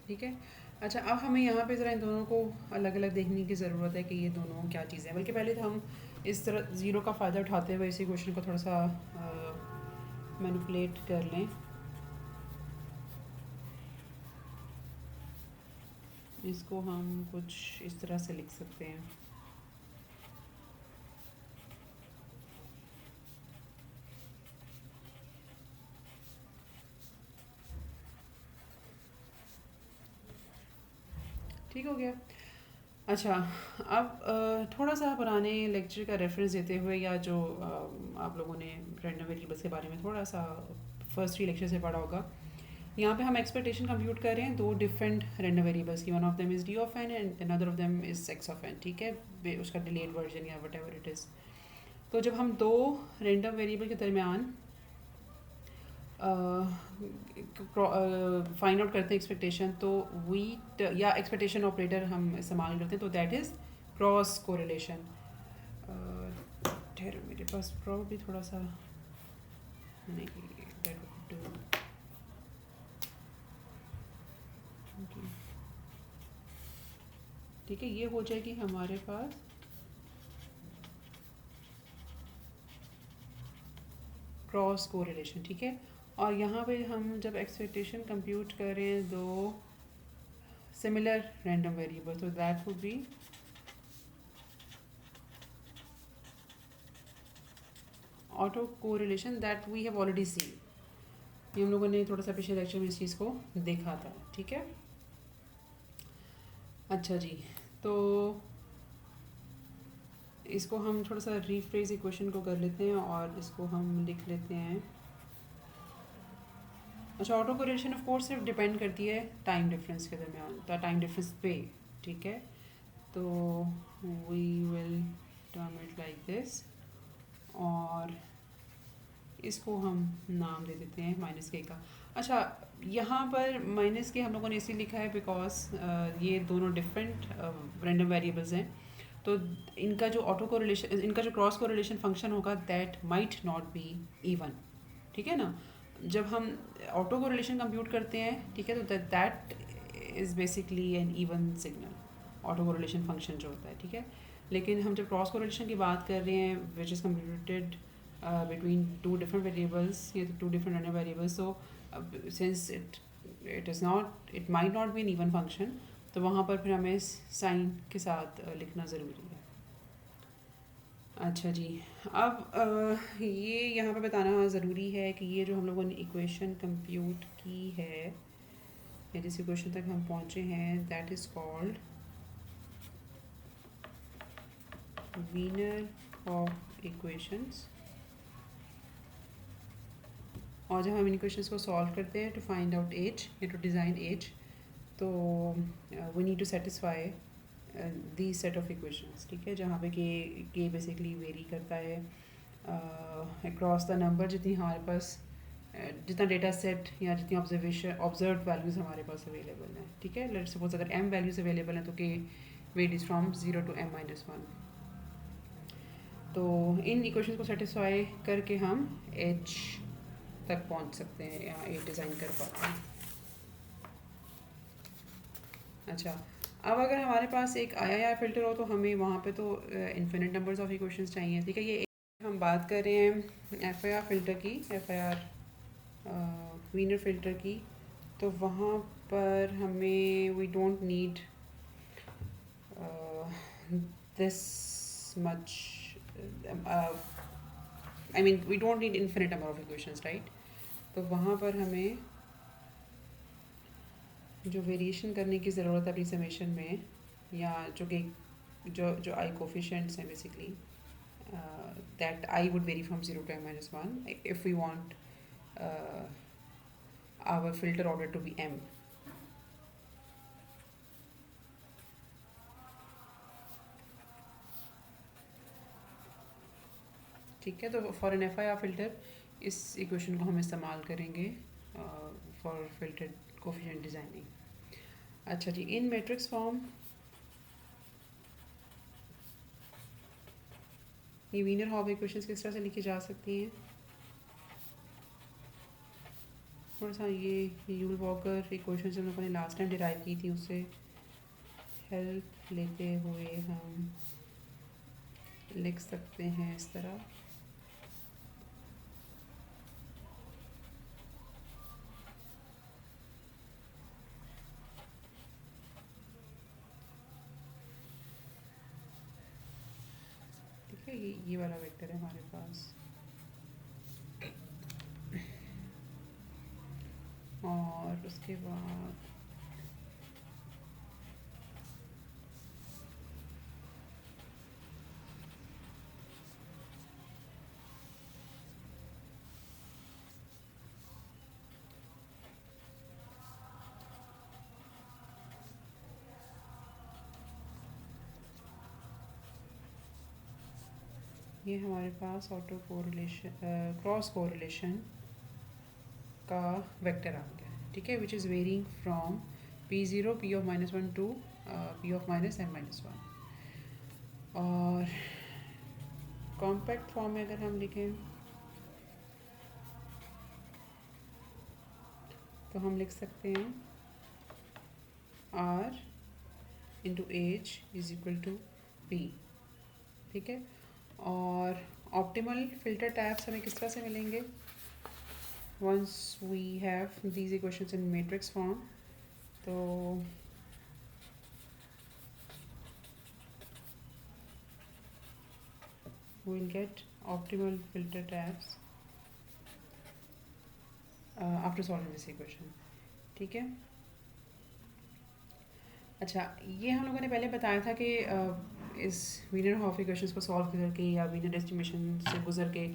A: ठीक है। अच्छा, अब हमें यहाँ पे ज़रा इन दोनों को अलग अलग देखने की ज़रूरत है कि ये दोनों क्या चीज़ें हैं। बल्कि पहले तो हम इस तरह ज़ीरो का फ़ायदा उठाते हुए इसी क्वेश्चन को थोड़ा सा मैनिपुलेट कर लें। इसको हम कुछ इस तरह से लिख सकते हैं। ठीक हो गया। अच्छा, अब थोड़ा सा पुराने लेक्चर का रेफरेंस देते हुए या जो आप लोगों ने रैंडम वेरिएबल्स के बारे में थोड़ा सा फर्स्ट 3 लेक्चर से पढ़ा होगा। यहाँ पे हम एक्सपेक्टेशन कंप्यूट कर रहे हैं दो डिफरेंट रैंडम वेरिएबल्स की। One of them is d of n and another of them is x of n. ठीक है, उसका डिलेड वर्जन या वट एवर इट इज़। तो जब हम दो रैंडम वेरिएबल के दरमियान फाइंड आउट करते हैं एक्सपेक्टेशन, तो वी या एक्सपेक्टेशन ऑपरेटर हम इस्तेमाल करते हैं, तो दैट इज़ क्रॉस कोरिलेशन। ठहरो, मेरे पास प्रॉब्ली थोड़ा सा नहीं, दैट वुड डू। ठीक है, ये हो जाएगी हमारे पास क्रॉस कोरिलेशन। ठीक है, और यहाँ पे हम जब एक्सपेक्टेशन कंप्यूट करें दो सिमिलर रैंडम वेरिएबल, तो that would be autocorrelation that we have already seen. ये हम लोगों ने थोड़ा सा पिछले लेक्चर में इस चीज़ को देखा था। ठीक है। अच्छा जी, तो इसको हम थोड़ा सा रीफ्रेज इक्वेशन को कर लेते हैं और इसको हम लिख लेते हैं। अच्छा, ऑटो कोरिलेशन ऑफ कोर्स सिर्फ डिपेंड करती है टाइम डिफरेंस के दरमियान, तो टाइम डिफरेंस पे। ठीक है, तो we will term it like this, और इसको हम नाम दे देते हैं माइनस के का। अच्छा, यहाँ पर माइनस के हम लोगों ने इसलिए लिखा है बिकॉज ये दोनों डिफरेंट रैंडम वेरिएबल्स हैं, तो इनका जो ऑटो कोरिलेशन, इनका जो क्रॉस कोरिलेशन फंक्शन होगा that might not be even. ठीक है ना, जब हम ऑटो कोरिलेशन कंप्यूट करते हैं, ठीक है, तो that is basically an even signal, auto correlation function जो होता है। ठीक है, लेकिन हम जब क्रॉस कोरिलेशन की बात कर रहे हैं which is computed between two different variables, two different random variables, so since it is not, it might not be an even function, तो वहाँ पर फिर हमें साइन के साथ लिखना ज़रूरी है। अच्छा जी, अब ये यहाँ पे बताना ज़रूरी है कि ये जो हम लोगों ने इक्वेशन कंप्यूट की है, या जिस इक्वेशन तक हम पहुँचे हैं, that is called Wiener Hopf equations. और जब हम इन इक्वेशंस को सॉल्व करते हैं टू फाइंड आउट एज या टू डिज़ाइन एज, तो we need to satisfy the set of equations. ठीक है, जहाँ पे के बेसिकली वेरी करता है अक्रॉस द नंबर, जितनी हमारे पास जितना डेटा सेट या जितनी ऑब्जर्व वैल्यूज़ हमारे पास अवेलेबल हैं। ठीक है, लेट्स सपोज अगर m वैल्यूज़ अवेलेबल हैं तो के वेरीज फ्रॉम 0 to m-1। तो इन इक्वेशंस को सेटिस्फाई करके हम एज तक पहुंच सकते हैं या एक डिज़ाइन कर पाते हैं। अच्छा, अब अगर हमारे पास एक IIR फ़िल्टर हो तो हमें वहाँ पे तो इन्फिनिट नंबर्स ऑफ इक्वेशंस चाहिए। ठीक है, ये हम बात कर रहे हैं FIR फ़िल्टर की, FIR वीनर फ़िल्टर की, तो वहाँ पर हमें we don't need this much, I mean we don't need infinite number of equations, right. तो वहाँ पर हमें जो वेरिएशन करने की ज़रूरत है अपनी समेशन में, या जो कि जो आई कोफिशेंट्स हैं basically, that i would vary from 0 to m-1 if we want our filter order to be m। ठीक है, तो फॉर एन FIR फिल्टर इस इक्वेशन को हम इस्तेमाल करेंगे फॉर फिल्टर कोफिशिएंट डिज़ाइनिंग। अच्छा जी, इन मैट्रिक्स फॉर्म ये वीनर हॉफ इक्वेशंस किस तरह से लिखी जा सकती हैं? थोड़ा सा ये यूल वॉकर इक्वेशन जो हम लोगों ने लास्ट टाइम डिराइव की थी उससे हेल्प लेते हुए हम लिख सकते हैं इस तरह। ठीक है, ये वाला वेक्टर है हमारे पास, और उसके बाद ये हमारे पास ऑटो कोरिलेशन क्रॉस कोरिलेशन का वेक्टर आ गया है। ठीक है, which is varying from P0 P(-1) to P(-n-1). और कॉम्पैक्ट फॉर्म में अगर हम लिखें तो हम लिख सकते हैं R into H is equal to P। ठीक है, और ऑप्टिमल फिल्टर टैप्स हमें किस तरह से मिलेंगे? Once we have these equations in matrix form, तो we will get optimal filter tabs after solving this equation। ठीक है, अच्छा ये हम लोगों ने पहले बताया था कि इस वीनर हॉफ इक्वेशंस को सॉल्व करके या वीनर एस्टिमेशन से गुजर के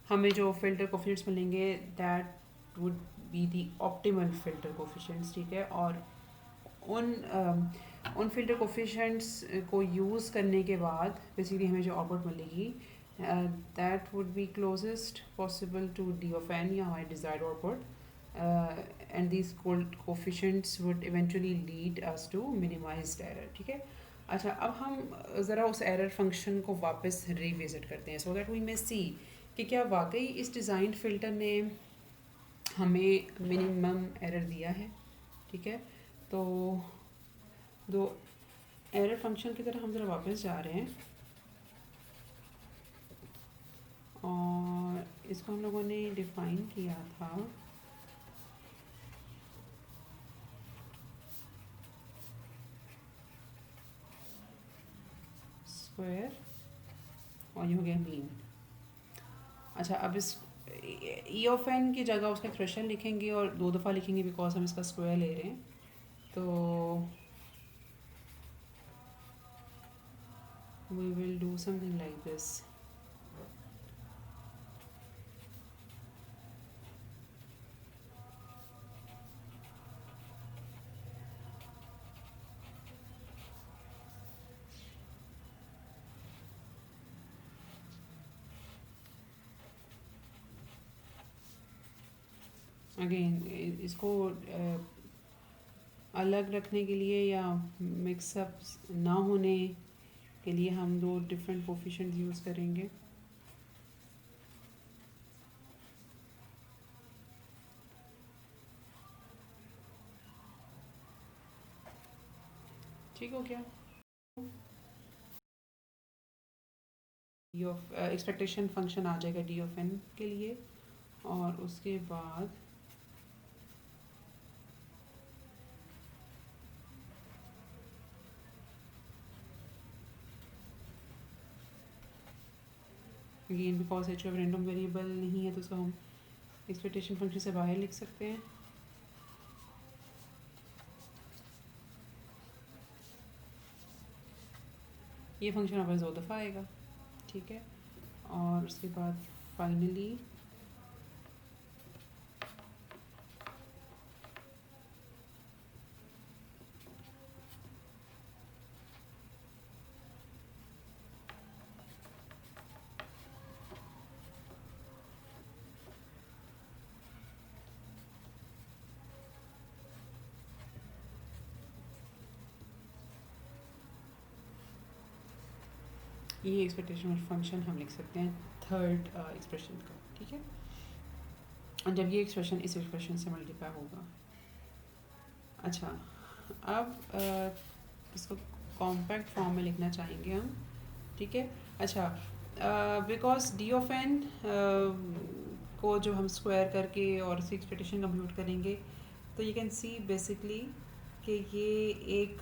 A: हमें जो फिल्टर कोफिशिएंट्स मिलेंगे that would be the optimal filter coefficients. ठीक है, और उन फिल्टर कोफिशिएंट्स को यूज़ करने के बाद बेसिकली हमें जो आउटपुट मिलेगी that would be closest possible to d of n या हमारे desired output, and these coefficients would eventually lead us to minimized error। ठीक है, अच्छा अब हम ज़रा उस एरर फंक्शन को वापस रिविजिट करते हैं सो दैट वी मे सी कि क्या वाकई इस डिज़ाइन फ़िल्टर ने हमें मिनिमम एरर दिया है। ठीक है, तो दो एरर फंक्शन की तरह हम ज़रा वापस जा रहे हैं और इसको हम लोगों ने डिफ़ाइन किया था स्क्वायर और ये हो गया मीन। अच्छा अब इस ई ऑफ एन की जगह उसका थ्रेशोल्ड लिखेंगे और 2 दफ़ा लिखेंगे बिकॉज हम इसका स्क्वायर ले रहे हैं, तो we will do something like this। Again इसको अलग रखने के लिए या मिक्सअप ना होने के लिए हम 2 डिफरेंट कोफिशिएंट्स यूज़ करेंगे। ठीक हो गया, डी ऑफ एक्सपेक्टेशन फंक्शन आ जाएगा डी ऑफ एन के लिए, और उसके बाद again because H of random variable नहीं है तो उसको हम एक्सपेक्टेशन फंक्शन से बाहर लिख सकते हैं। ये फंक्शन वापस 2 दफ़ा आएगा। ठीक है, और उसके बाद फाइनली ये एक्सपेक्टेशन फंक्शन हम लिख सकते हैं थर्ड एक्सप्रेशन का, ठीक है। और जब ये एक्सप्रेशन इस एक्सप्रेशन से मल्टीप्लाई होगा। अच्छा, अब इसको कॉम्पैक्ट फॉर्म में लिखना चाहेंगे हम, ठीक है। अच्छा, बिकॉज डी ऑफ एन को जो हम स्क्वायर करके और उसकी एक्सपेक्टेशन कंप्यूट करेंगे, तो यू कैन सी बेसिकली कि ये एक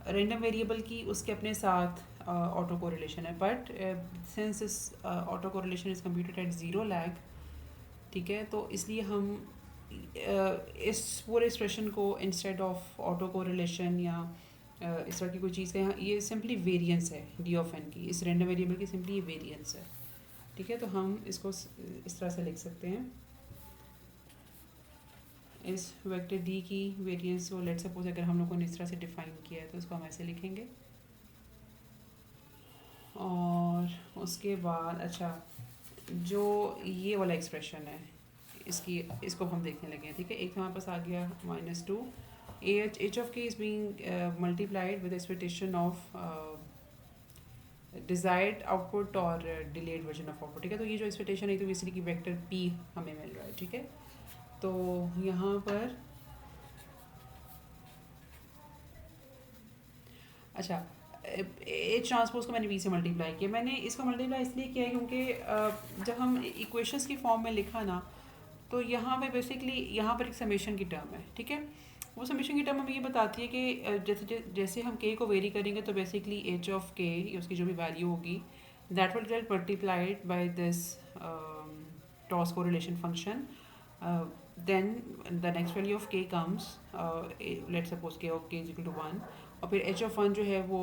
A: रैंडम वेरिएबल की उसके अपने साथ ऑटो कोरिलेशन है, बट सिंस इस autocorrelation is computed at zero lag, ठीक है, तो इसलिए हम इस पूरे एक्सप्रेशन को इंस्टेड ऑफ ऑटो कोरिलेशन या इस तरह की कोई चीज़ का, यहाँ ये सिंपली वेरिएंस है डी ऑफ एन की, इस रैंडम वेरिएबल की सिंपली ये वेरिएंस है, ठीक है। तो हम इसको इस तरह से लिख सकते हैं, इस वेक्टर डी की वेरिएंस को लेट सपोज अगर हम लोगों ने इस तरह से डिफाइन किया है तो इसको हम ऐसे लिखेंगे। और उसके बाद अच्छा, जो ये वाला एक्सप्रेशन है इसको हम देखने लगे हैं, ठीक है। एक तो हमारे पास आ गया -2 H of k is being multiplied with expectation of desired output और डिलेड वर्जन ऑफ आउटपुट, ठीक है। तो ये जो एक्सपेक्टेशन है तो बेसिकली की वेक्टर पी हमें मिल रहा है, ठीक है। तो यहाँ पर अच्छा, एच ट्रांसपोज को मैंने बी से मल्टीप्लाई किया। मैंने इसको मल्टीप्लाई इसलिए किया है क्योंकि जब हम इक्वेशंस की फॉर्म में लिखा ना, तो यहाँ पे बेसिकली यहाँ पर एक समेशन की टर्म है, ठीक है। वो समेशन की टर्म हमें ये बताती है कि जैसे जैसे हम के को वेरी करेंगे तो बेसिकली एच ऑफ के उसकी जो भी वैल्यू होगी that will get multiplied by this cross correlation function, then the next value of k comes, let suppose k of k is equal to 1, और फिर एच ऑफ 1 जो है वो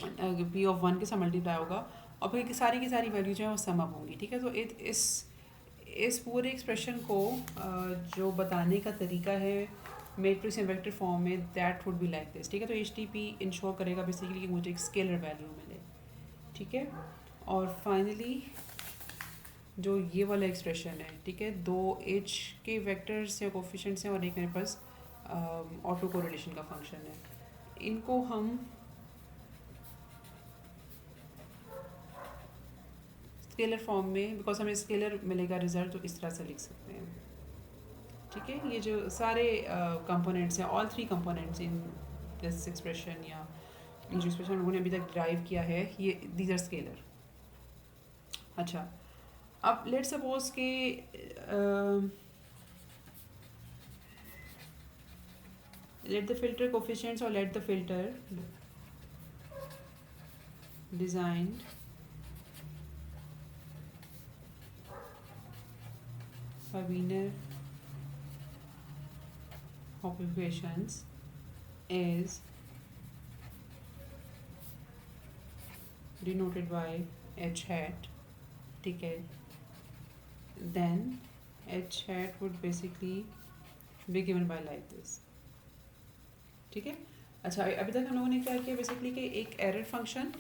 A: पी ऑफ 1 के साथ मल्टीप्लाई होगा, और फिर सारी की सारी वैल्यू जो है वो सम अप होंगी, ठीक है। तो इस पूरे एक्सप्रेशन को जो बताने का तरीका है मैट्रिक्स एंड वेक्टर फॉर्म में, that would be like this, ठीक है। तो एच टी पी इंश्योर करेगा बेसिकली कि मुझे एक स्केलर वैल्यू मिले, ठीक है। और फाइनली जो ये वाला एक्सप्रेशन है, ठीक है, दो एच के वेक्टर्स या कोफिशिएंट्स हैं और एक मेरे पास ऑटो कोरिलेशन का फंक्शन है, इनको हम स्केलर फॉर्म में, बिकॉज हमें स्केलर मिलेगा रिजल्ट, तो इस तरह से लिख सकते हैं, ठीक है। ये जो सारे कंपोनेंट्स हैं, all 3 components in this expression या जो एक्सप्रेशन हम लोगों ने अभी तक ड्राइव किया है, ये दीज आर स्केलर। अच्छा, अब let suppose k let the filter coefficients or let the filter designed by Wiener equations is denoted by h hat, ठीक है, then h hat would basically be given by like this, ठीक है। अच्छा, अभी तक हम लोगों ने क्या किया बेसिकली कि एक एरर फंक्शन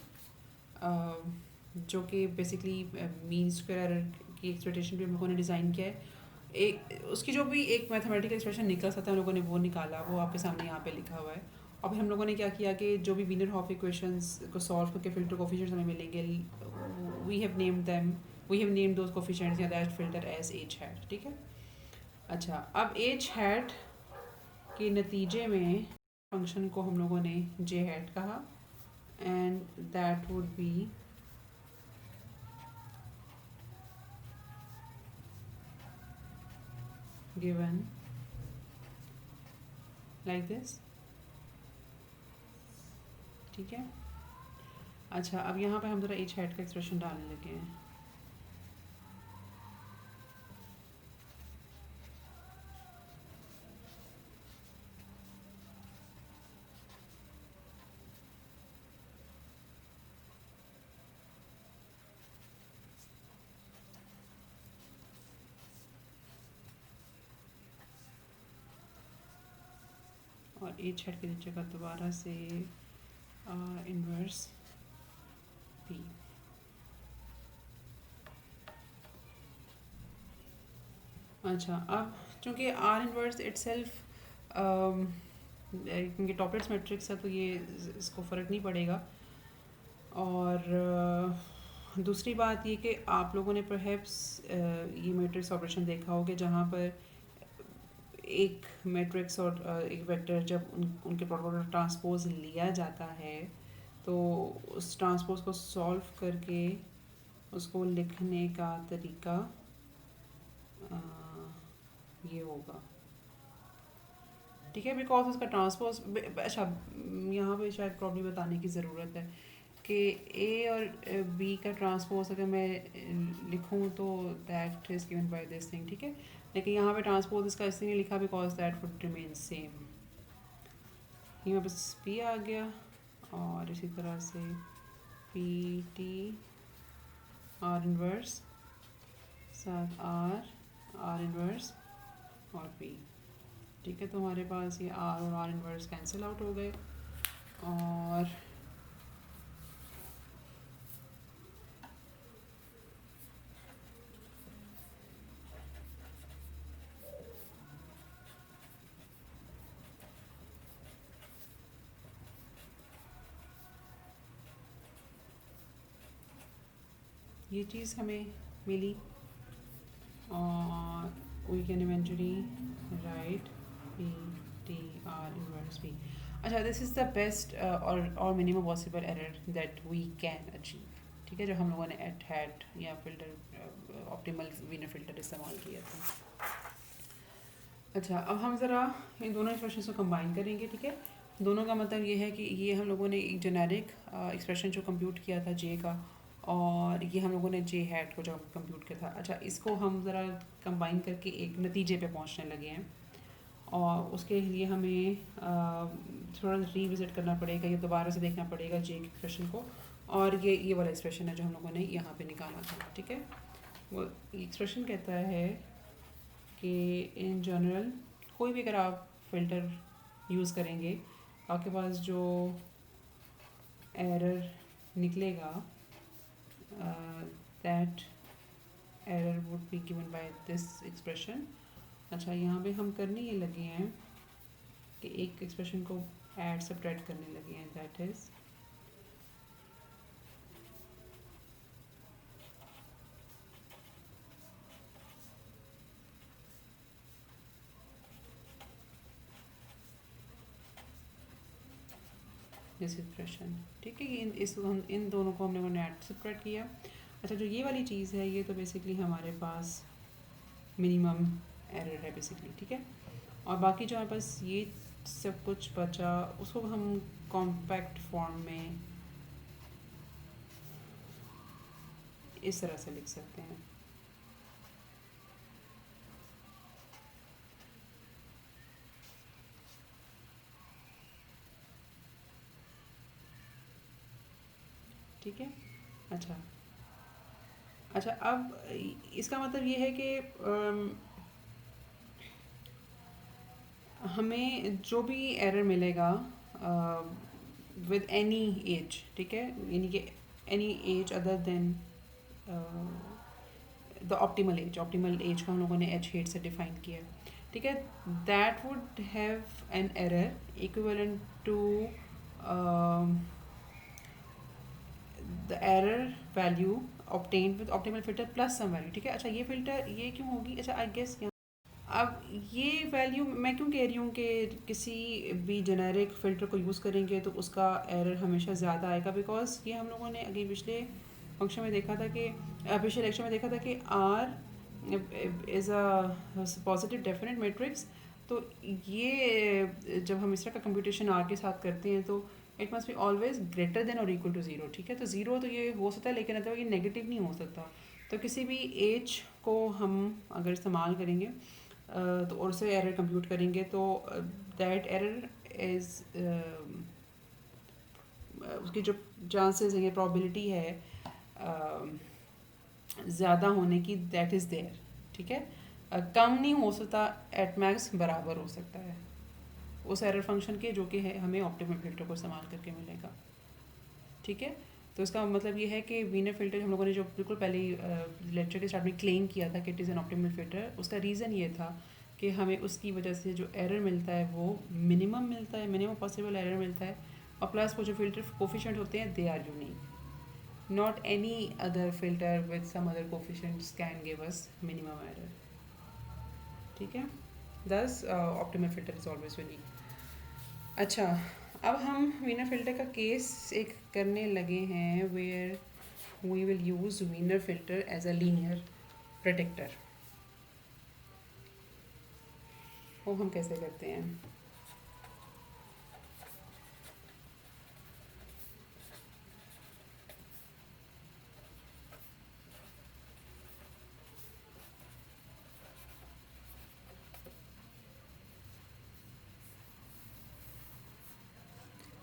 A: जो कि बेसिकली मीन स्क्वायर एरर की एक्सपेक्टेशन भी हम लोगों ने डिज़ाइन किया है, एक उसकी जो भी एक मैथमेटिकल एक्सप्रेशन निकल सकता है हम लोगों ने वो निकाला, वो आपके सामने यहाँ पे लिखा हुआ है। और फिर हम लोगों ने क्या किया कि जो भी वीनर हॉफ इक्वेशंस को सॉल्व करके फिल्टर कोफिशिएंट्स हमें मिलेंगे, we have named those coefficients या that filter as H hat, ठीक है। अच्छा, अब एच हैट के नतीजे में फंक्शन को हम लोगों ने जे हैट कहा, and that would be given like this, ठीक है। अच्छा, अब यहाँ पे हम ज़रा एच हैट का एक्सप्रेशन डालने लगे हैं। और एच हैट की जगह दोबारा से इन्वर्स पी। अच्छा, अब चूँकि आर इन्वर्स इटसेल्फ क्योंकि टॉपलेट्स मैट्रिक्स है तो ये इसको फ़र्क नहीं पड़ेगा, और दूसरी बात ये कि आप लोगों ने परहैप्स ये मैट्रिक्स ऑपरेशन देखा होगा जहाँ पर एक मैट्रिक्स और एक वेक्टर जब उनके प्रोडक्ट ट्रांसपोज लिया जाता है तो उस ट्रांसपोज को सॉल्व करके उसको लिखने का तरीका अ, ये होगा, ठीक है। बिकॉज उसका ट्रांसपोज, अच्छा यहाँ पे शायद प्रॉब्लम बताने की ज़रूरत है कि ए और बी का ट्रांसपोज अगर मैं लिखूँ तो that is given by this thing, ठीक है। लेकिन यहाँ पे ट्रांसपोज इसका इसलिए नहीं लिखा because that would remain same. ये मेरे पास पी आ गया और इसी तरह से पी टी आर इनवर्स साथ आर इनवर्स और पी, ठीक है। तो हमारे पास ये आर और आर इनवर्स कैंसिल आउट हो गए और ये चीज़ हमें मिली और we can eventually write p t r inverse p. अच्छा, दिस इज़ द बेस्ट और minimum possible error that we can achieve, ठीक है, जो हम लोगों ने एट हैट या फिल्टर ऑप्टिमल वीनर फिल्टर इस्तेमाल किया था। अच्छा, अब हम ज़रा इन दोनों एक्सप्रेशन को कंबाइन करेंगे, ठीक है। दोनों का मतलब ये है कि ये हम लोगों ने एक जेनेरिक एक्सप्रेशन जो कंप्यूट किया था जे का, और ये हम लोगों ने जे हैट को जो कंप्यूट किया था। अच्छा, इसको हम ज़रा कंबाइन करके एक नतीजे पे पहुंचने लगे हैं और उसके लिए हमें थोड़ा रिविज़िट करना पड़ेगा, ये दोबारा से देखना पड़ेगा जे के एक्सप्रेशन को। और ये वाला एक्सप्रेशन है जो हम लोगों ने यहाँ पे निकाला था, ठीक है। वो एक्सप्रेशन कहता है कि इन जनरल कोई भी अगर आप फ़िल्टर यूज़ करेंगे आपके पास जो एरर निकलेगा that error would be given by this expression. अच्छा, यहाँ पे हम करने ये लगे हैं कि एक एक्सप्रेशन को ऐड सब्ट्रैक्ट करने लगे हैं, दैट इज़ दिस एक्सप्रेशन, ठीक है। इन दोनों को हम लोगों ने ऐड सब्ट्रैक्ट किया। अच्छा, जो ये वाली चीज़ है ये तो बेसिकली हमारे पास मिनिमम एरर है बेसिकली, ठीक है। और बाकी जो हमारे पास ये सब कुछ बचा उसको हम कॉम्पैक्ट फॉर्म में इस तरह से लिख सकते हैं, ठीक है। अच्छा अच्छा, अब इसका मतलब ये है कि हमें जो भी एरर मिलेगा विद एनी एज, ठीक है, यानी कि any h other than the optimal h को हम लोगों ने एच हेट से डिफाइन किया, ठीक है। That would have an error equivalent to the error value obtained with optimal filter plus some value, ठीक है। अच्छा, ये फिल्टर ये क्यों होगी? अच्छा, आई गेस अब ये वैल्यू मैं क्यों कह रही हूँ कि किसी भी जेनेरिक फ़िल्टर को यूज़ करेंगे तो उसका एरर हमेशा ज़्यादा आएगा, बिकॉज ये हम लोगों ने अभी पिछले फंक्शन में देखा था कि पिछले लेक्चर में देखा था कि r is a positive definite matrix. तो ये जब हम इस तरह का कंप्यूटेशन आर के साथ करते हैं तो it must be always greater than और इक्वल टू ज़ीरो, ठीक है। तो ज़ीरो तो ये हो सकता है लेकिन मतलब ये नेगेटिव नहीं हो सकता। तो किसी भी एज को हम अगर इस्तेमाल करेंगे तो और से एरर कंप्यूट करेंगे तो दैट एरर इज़ उसकी जो चांसेस है, ये प्रॉबिलिटी है ज़्यादा होने की, दैट इज़ देयर, ठीक है। कम नहीं हो सकता, एट मैक्स बराबर हो सकता है उस एरर फंक्शन के जो कि है हमें ऑप्टिमल फिल्टर को इस्तेमाल करके मिलेगा, ठीक है। तो इसका मतलब ये है कि वीनर फिल्टर हम लोगों ने जो बिल्कुल पहले लेक्चर के स्टार्ट में क्लेम किया था कि it is an optimal filter, उसका रीज़न ये था कि हमें उसकी वजह से जो एरर मिलता है वो मिनिमम मिलता है, मिनिमम पॉसिबल एरर मिलता है, और प्लस वो जो फिल्टर कोफिशिएंट होते हैं they are unique, Not any other filter with some other coefficients can give us minimum error. ठीक है, thus optimal filter is always unique. अच्छा, अब हम वीनर फिल्टर का केस एक करने लगे हैं where we will use Wiener filter as a linear predictor. वो हम कैसे करते हैं?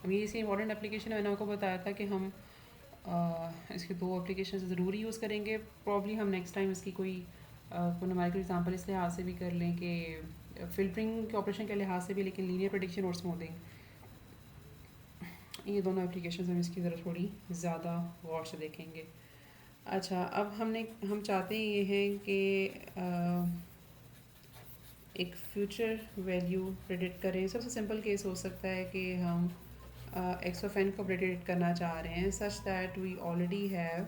A: अभी इसी इंपॉर्टेंट एप्लीकेशन है, मैंने आपको बताया था कि हम इसके दो एप्लीकेशन ज़रूरी यूज़ करेंगे. प्रॉब्ली हम नेक्स्ट टाइम इसकी कोई न्यूमेरिकल एग्जांपल इस लिहाज से भी कर लें कि फिल्टरिंग के ऑपरेशन के लिहाज से भी, लेकिन लीनियर प्रेडिक्शन और स्मूथिंग, ये दोनों एप्लीकेशन हम इसकी ज़रा थोड़ी ज़्यादा गौर से देखेंगे. अच्छा, अब हम चाहते ये हैं कि एक फ्यूचर वैल्यू प्रेडिक्ट करें. सबसे सिंपल केस हो सकता है कि हम एक्स ऑफ एन को प्रेडिक्ट करना चाह रहे हैं such that we already have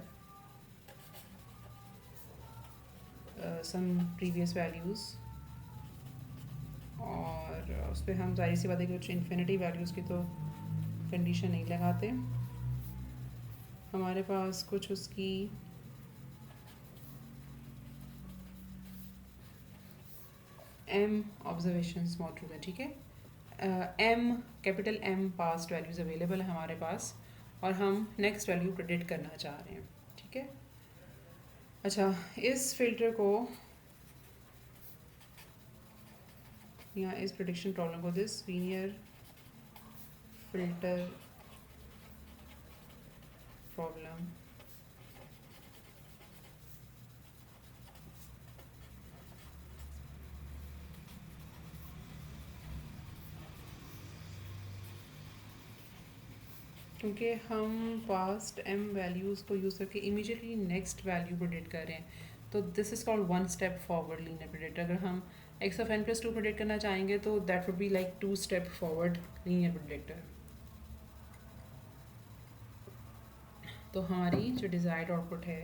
A: some previous values, और उस पर हम जाहिर सी बात है कि कुछ इन्फिनिटी वैल्यूज़ की तो कंडीशन नहीं लगाते. हमारे पास कुछ उसकी एम ऑब्जर्वेशंस मौजूद हैं. ठीक है, m capital M past values available है हमारे पास, और हम नेक्स्ट वैल्यू प्रेडिक्ट करना चाह रहे हैं. ठीक है, अच्छा, इस फिल्टर को या इस प्रेडिक्शन प्रॉब्लम को, दिस लीनियर फिल्टर प्रॉब्लम क्योंकि हम पास्ट एम वैल्यूज़ को यूज़ करके इमीडिएटली नेक्स्ट वैल्यू प्रेडिक्ट कर रहे हैं, तो this is called one step forward linear predictor. अगर हम x of N plus two predict करना चाहेंगे तो that would be like two step forward linear predictor. तो हमारी जो डिज़ायर्ड आउटपुट है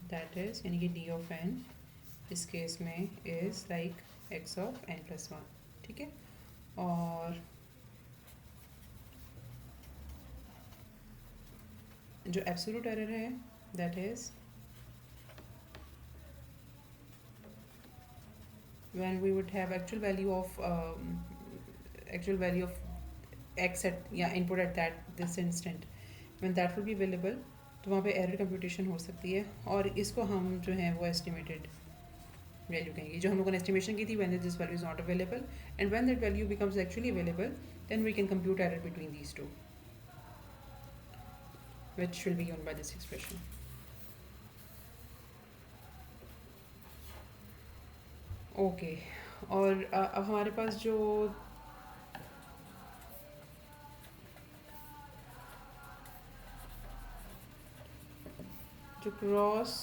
A: दैट इज़, यानी कि डी ऑफ एन इस केस में is like x of N plus one. ठीक है, और जो एब्सोल्यूट एरर है that is when we would have actual value of x at या input at that this instant, when that will be available, तो वहाँ पे एरर कंप्यूटेशन हो सकती है, और इसको हम जो है वो एस्टिमेटेड वैल्यू कहेंगे. जो हम लोगों ने एस्टिमेशन की थी when this value is not available, and when that value becomes actually available, then we can compute error between these two, which will be given by this expression. Okay, और अब हमारे पास जो क्रॉस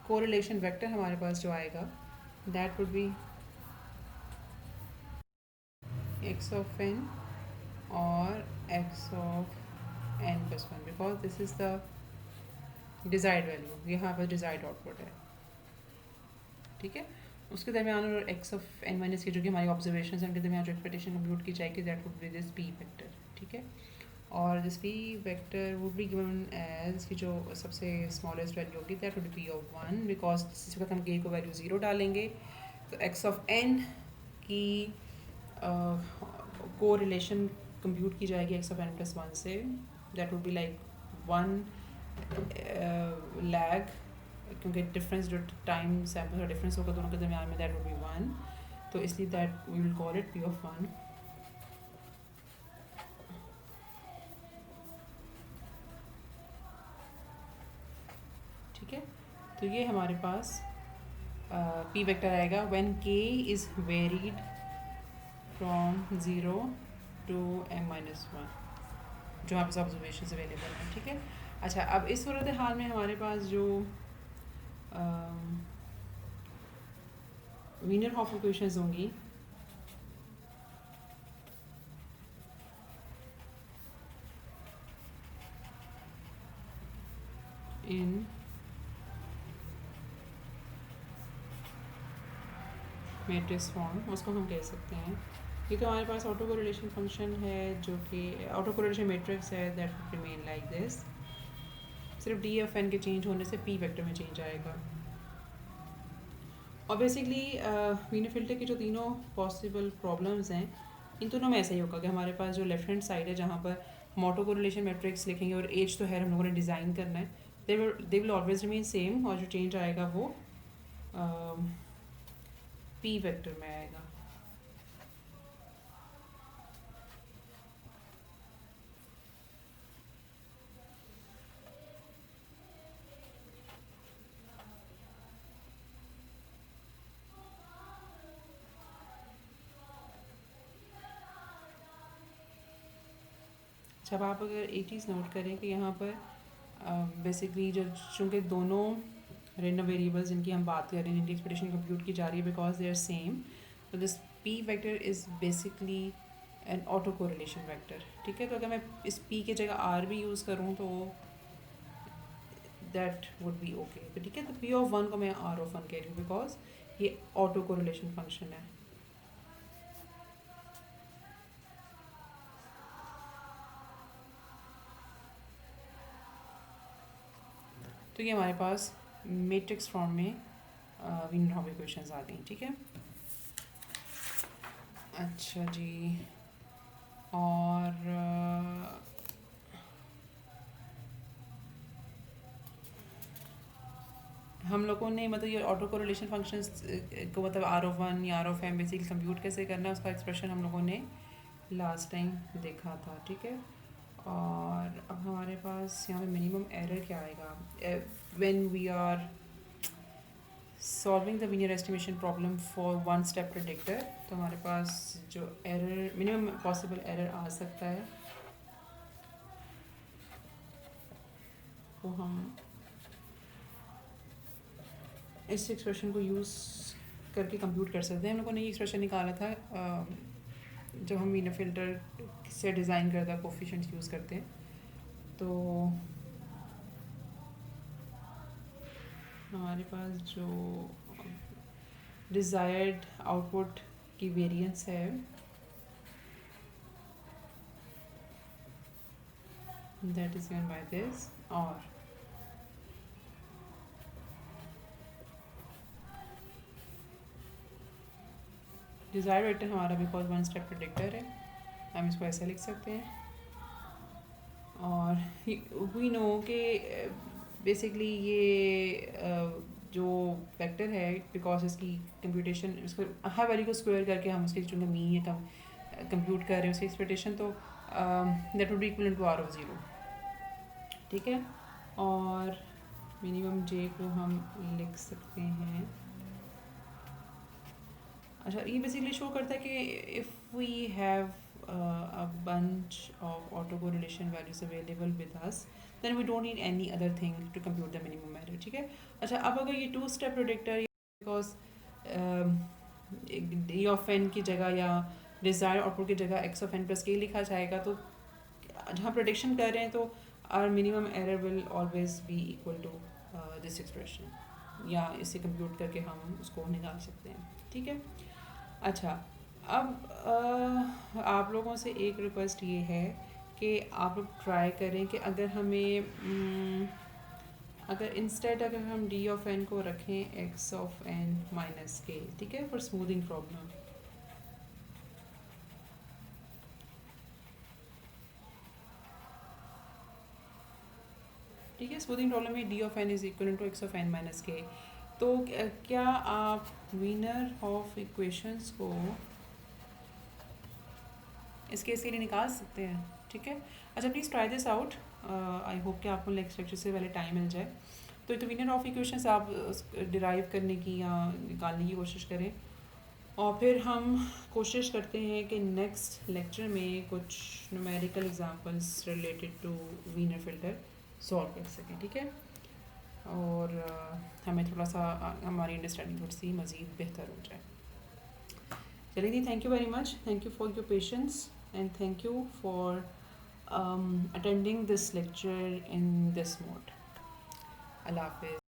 A: कोरिलेशन वेक्टर हमारे पास जो आएगा that would be X of N और X of N plus one, because this is the desired value, यहाँ पर डिज़ायर्ड आउटपुट है. ठीक है, उसके दरमियान और एक्स ऑफ एन माइनस की जो कि हमारी ऑब्जर्वेशन है उनके दरमियान जो एक्सपेक्टेशन कंप्यूट की जाएगी that would be this p vector. ठीक है, और this p vector would be given as की जो सबसे स्मॉलेस्ट वैल्यू होगी that would be of one, because इस वक्त हम के को वैल्यू ज़ीरो डालेंगे तो एक्स ऑफ एन की को रिलेशन कंप्यूट की जाएगी X of N plus one से, that would be like one lag, क्योंकि डिफरेंस जो टाइम सैम्पल का डिफरेंस होगा दोनों के दरमियान में दैट वुड बी वन, तो इसलिए that we will call it p of one. ठीक है, तो ये हमारे पास पी वेक्टर आएगा when k is varied from zero to m minus one, जो हमारे पास ऑब्जर्वेशन अवेलेबल है. ठीक है, अच्छा, अब इस सूरत हाल में हमारे पास जो वीनर हॉफ इक्वेशंस होंगी इन मैट्रिक्स फॉर्म, उसको हम कह सकते हैं कि तो हमारे पास ऑटो कोरिलेशन फंक्शन है जो कि ऑटो कोरिलेशन मैट्रिक्स है that would remain like this, सिर्फ डी एफ एन के चेंज होने से पी वेक्टर में चेंज आएगा। और बेसिकली वीनर फिल्टर की जो तीनों पॉसिबल प्रॉब्लम्स हैं इन दोनों में ऐसा ही होगा कि हमारे पास जो लेफ्ट हैंड साइड है जहाँ पर हम ऑटो कोरिलेशन मैट्रिक्स लिखेंगे और एज तो है हम लोगों ने डिज़ाइन करना है, they will always remain same, और जो चेंज आएगा वो पी वेक्टर में आएगा। जब आप अगर एक चीज़ नोट करें कि यहाँ पर बेसिकली जो चूँकि दोनों रेंडम वेरिएबल्स जिनकी हम बात कर रहे हैं जिनकी एक्सपेक्टेशन कंप्यूट की जा रही है बिकॉज दे आर सेम, तो this p vector is basically N auto correlation vector. ठीक है, तो अगर मैं इस पी की जगह आर भी यूज़ करूँ तो दैट वुड बी ओके। तो ठीक है, तो पी ऑफ वन को मैं आर ऑफ वन कह रही हूँ बिकॉज ये ऑटो कोरिलेशन फंक्शन है। तो ये हमारे पास मैट्रिक्स फॉर्म में वीनर हॉफ इक्वेशंस आ गई। ठीक है, अच्छा जी, और हम लोगों ने मतलब ये ऑटो कोरिलेशन फंक्शंस को मतलब आर ऑफ वन या r of m basically compute कैसे करना है उसका एक्सप्रेशन हम लोगों ने लास्ट टाइम देखा था। ठीक है, और अब हमारे पास यहाँ पे मिनिमम एरर क्या आएगा when we are solving the Wiener estimation problem for one step predictor. तो हमारे पास जो एरर मिनिमम पॉसिबल एरर आ सकता है वो हम इस एक्सप्रेशन को यूज़ करके कंप्यूट कर सकते हैं। हम लोगों ने ये एक्सप्रेशन निकाला था जब हम वीनर फिल्टर से डिज़ाइन करता कोफिशिएंट्स यूज़ करते हैं। तो हमारे पास जो डिज़ायर्ड आउटपुट की वेरिएंस है that is given by this, और डिज़ायर वेक्टर हमारा बिकॉज वन स्टेप प्रेडिक्टर है, हम इसको ऐसा लिख सकते हैं। और वी नो कि बेसिकली ये जो वेक्टर है बिकॉज इसकी कंप्यूटेशन इसको हर वैल्यू को स्क्वायर करके हम उसके चूँकि मीन या कंप्यूट कर रहे हैं उसकी एक्सपेक्टेशन, तो that would be equal to r of zero. ठीक है, और मिनिमम जे को हम लिख सकते हैं। अच्छा, ये बेसिकली शो करता है कि if we have a bunch of autocorrelation values available with us then we don't need any other thing to compute the minimum error। ठीक है, अच्छा अब अगर ये two step predictor because d of n की जगह या डिज़ायर आउटपुट की जगह एक्स ऑफ एन प्लस के लिखा जाएगा, तो जहाँ प्रेडिक्शन कर रहे हैं तो our minimum error will always be equal to this expression, या इसे कंप्यूट करके हम उसको निकाल सकते हैं। ठीक है, अच्छा अब आप लोगों से एक रिक्वेस्ट ये है कि आप लोग ट्राई करें कि अगर हमें अगर इंस्टेड अगर हम डी ऑफ एन को रखें x of n minus k, ठीक है, फॉर स्मूथिंग प्रॉब्लम। ठीक है, स्मूथिंग प्रॉब्लम में d of n is equal to x of n minus k, तो क्या आप वीनर ऑफ इक्वेशंस को इस केस के लिए निकाल सकते हैं? ठीक है, अच्छा please try this out, I hope कि आपको नेक्स्ट लेक्चर से पहले टाइम मिल जाए। तो विनर ऑफ इक्वेशंस आप डिराइव करने की या निकालने की कोशिश करें, और फिर हम कोशिश करते हैं कि नेक्स्ट लेक्चर में कुछ numerical examples related to Wiener filter solve कर सकें। ठीक है, और हमें थोड़ा सा हमारी अंडरस्टैंडिंग थोड़ी सी मज़ीद बेहतर हो जाए। चलिए जी, thank you very much, thank you for your patience and thank you for attending this lecture in this mode. Allah Hafiz.